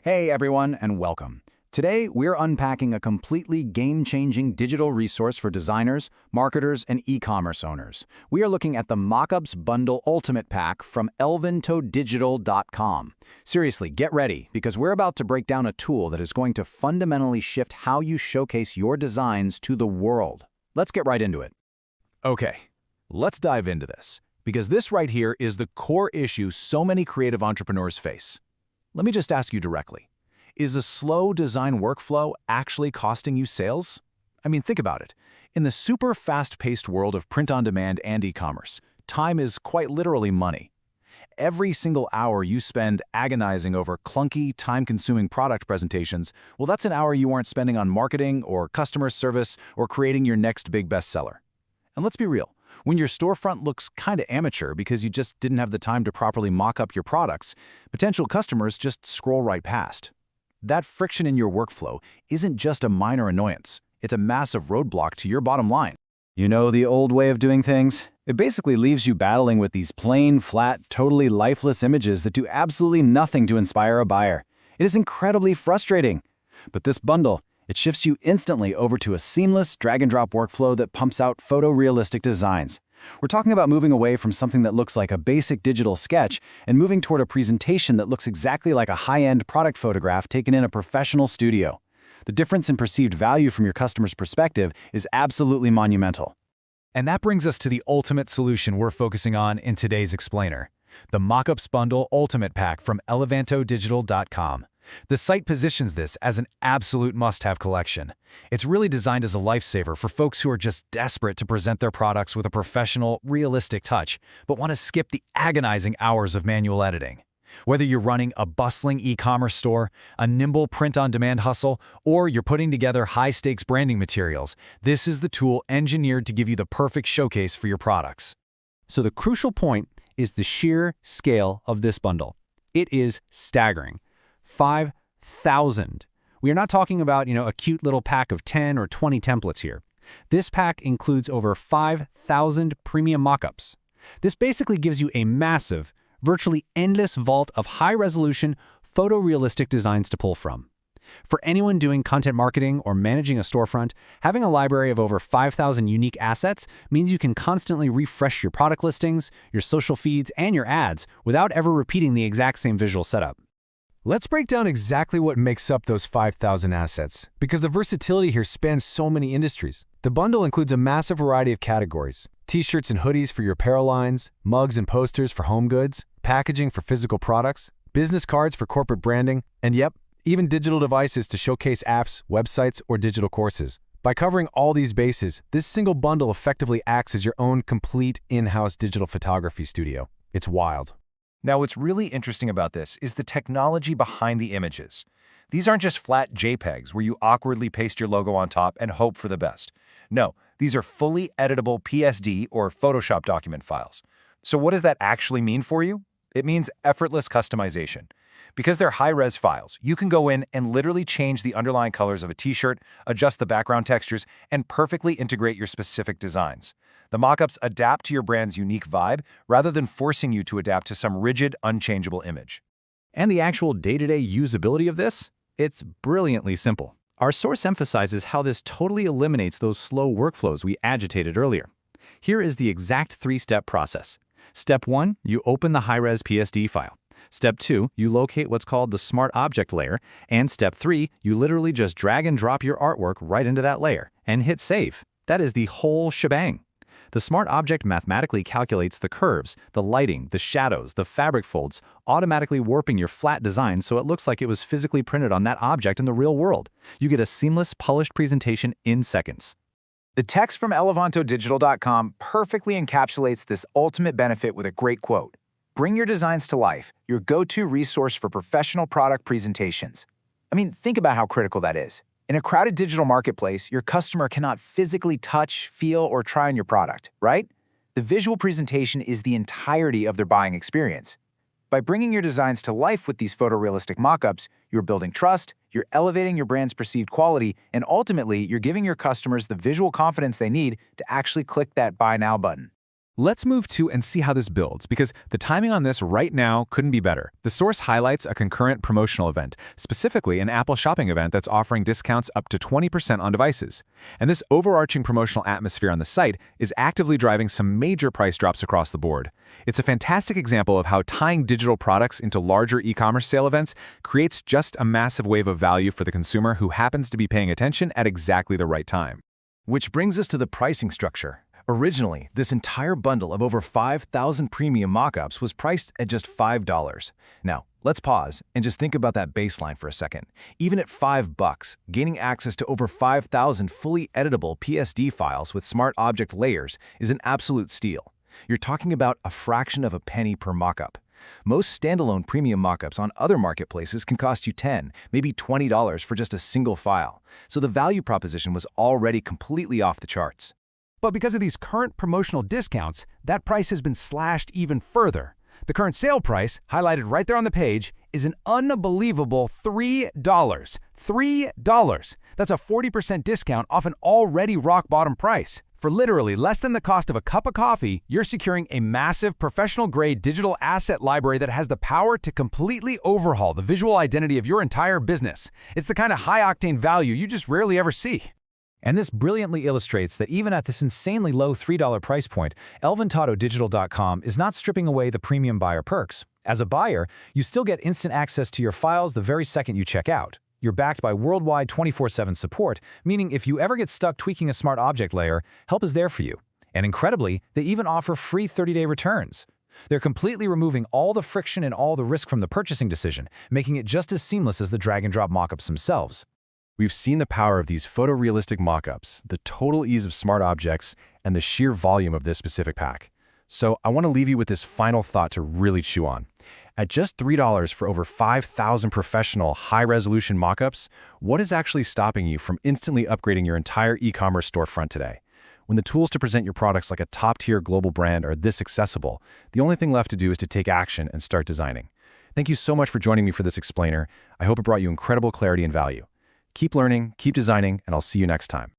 Hey everyone, and welcome. Today, we're unpacking a completely game-changing digital resource for designers, marketers, and e-commerce owners. We are looking at the Mockups Bundle Ultimate Pack from ElvantoDigital.com. Seriously, get ready, because we're about to break down a tool that is going to fundamentally shift how you showcase your designs to the world. Let's get right into it. Okay, let's dive into this, because this right here is the core issue so many creative entrepreneurs face. Let me just ask you directly. Is a slow design workflow actually costing you sales? I mean, think about it. In the super fast-paced world of print-on-demand and e-commerce, time is quite literally money. Every single hour you spend agonizing over clunky, time-consuming product presentations, well, that's an hour you aren't spending on marketing or customer service or creating your next big bestseller. And let's be real. When your storefront looks kind of amateur because you just didn't have the time to properly mock up your products, potential customers just scroll right past. That friction in your workflow isn't just a minor annoyance. It's a massive roadblock to your bottom line. You know the old way of doing things? It basically leaves you battling with these plain, flat, totally lifeless images that do absolutely nothing to inspire a buyer. It is incredibly frustrating. But this bundle, it shifts you instantly over to a seamless drag-and-drop workflow that pumps out photorealistic designs. We're talking about moving away from something that looks like a basic digital sketch and moving toward a presentation that looks exactly like a high-end product photograph taken in a professional studio. The difference in perceived value from your customer's perspective is absolutely monumental. And that brings us to the ultimate solution we're focusing on in today's explainer, the Mockups Bundle Ultimate Pack from ElvantoDigital.com. The site positions this as an absolute must-have collection. It's really designed as a lifesaver for folks who are just desperate to present their products with a professional, realistic touch, but want to skip the agonizing hours of manual editing. Whether you're running a bustling e-commerce store, a nimble print-on-demand hustle, or you're putting together high-stakes branding materials, this is the tool engineered to give you the perfect showcase for your products. So the crucial point is the sheer scale of this bundle. It is staggering. 5,000. We are not talking about, a cute little pack of 10 or 20 templates here. This pack includes over 5,000 premium mockups. This basically gives you a massive, virtually endless vault of high-resolution, photorealistic designs to pull from. For anyone doing content marketing or managing a storefront, having a library of over 5,000 unique assets means you can constantly refresh your product listings, your social feeds, and your ads without ever repeating the exact same visual setup. Let's break down exactly what makes up those 5,000 assets, because the versatility here spans so many industries. The bundle includes a massive variety of categories: t-shirts and hoodies for your apparel lines, mugs and posters for home goods, packaging for physical products, business cards for corporate branding, and yep, even digital devices to showcase apps, websites, or digital courses. By covering all these bases, this single bundle effectively acts as your own complete in-house digital photography studio. It's wild. Now, what's really interesting about this is the technology behind the images. These aren't just flat JPEGs where you awkwardly paste your logo on top and hope for the best. No, these are fully editable PSD or Photoshop document files. So what does that actually mean for you? It means effortless customization. Because they're high-res files, you can go in and literally change the underlying colors of a t-shirt, adjust the background textures, and perfectly integrate your specific designs. The mockups adapt to your brand's unique vibe rather than forcing you to adapt to some rigid, unchangeable image. And the actual day-to-day usability of this? It's brilliantly simple. Our source emphasizes how this totally eliminates those slow workflows we agitated earlier. Here is the exact three-step process. Step 1, you open the high-res PSD file. Step 2, you locate what's called the Smart Object layer. And Step 3, you literally just drag and drop your artwork right into that layer and hit save. That is the whole shebang. The Smart Object mathematically calculates the curves, the lighting, the shadows, the fabric folds, automatically warping your flat design so it looks like it was physically printed on that object in the real world. You get a seamless, polished presentation in seconds. The text from ElvantoDigital.com perfectly encapsulates this ultimate benefit with a great quote. Bring your designs to life, your go-to resource for professional product presentations. I mean, think about how critical that is. In a crowded digital marketplace, your customer cannot physically touch, feel, or try on your product, right? The visual presentation is the entirety of their buying experience. By bringing your designs to life with these photorealistic mockups, you're building trust, you're elevating your brand's perceived quality, and ultimately, you're giving your customers the visual confidence they need to actually click that Buy Now button. Let's move to and see how this builds, because the timing on this right now couldn't be better. The source highlights a concurrent promotional event, specifically an Apple shopping event that's offering discounts up to 20% on devices. And this overarching promotional atmosphere on the site is actively driving some major price drops across the board. It's a fantastic example of how tying digital products into larger e-commerce sale events creates just a massive wave of value for the consumer who happens to be paying attention at exactly the right time. Which brings us to the pricing structure. Originally, this entire bundle of over 5,000 premium mockups was priced at just $5. Now, let's pause and just think about that baseline for a second. Even at $5, gaining access to over 5,000 fully editable PSD files with smart object layers is an absolute steal. You're talking about a fraction of a penny per mockup. Most standalone premium mockups on other marketplaces can cost you $10, maybe $20 for just a single file, so the value proposition was already completely off the charts. But because of these current promotional discounts, that price has been slashed even further. The current sale price, highlighted right there on the page, is an unbelievable $3. $3! That's a 40% discount off an already rock-bottom price. For literally less than the cost of a cup of coffee, you're securing a massive professional-grade digital asset library that has the power to completely overhaul the visual identity of your entire business. It's the kind of high-octane value you just rarely ever see. And this brilliantly illustrates that even at this insanely low $3 price point, ElvantoDigital.com is not stripping away the premium buyer perks. As a buyer, you still get instant access to your files the very second you check out. You're backed by worldwide 24/7 support, meaning if you ever get stuck tweaking a smart object layer, help is there for you. And incredibly, they even offer free 30-day returns. They're completely removing all the friction and all the risk from the purchasing decision, making it just as seamless as the drag-and-drop mockups themselves. We've seen the power of these photorealistic mockups, the total ease of smart objects, and the sheer volume of this specific pack. So I want to leave you with this final thought to really chew on. At just $3 for over 5,000 professional, high-resolution mockups, what is actually stopping you from instantly upgrading your entire e-commerce storefront today? When the tools to present your products like a top-tier global brand are this accessible, the only thing left to do is to take action and start designing. Thank you so much for joining me for this explainer. I hope it brought you incredible clarity and value. Keep learning, keep designing, and I'll see you next time.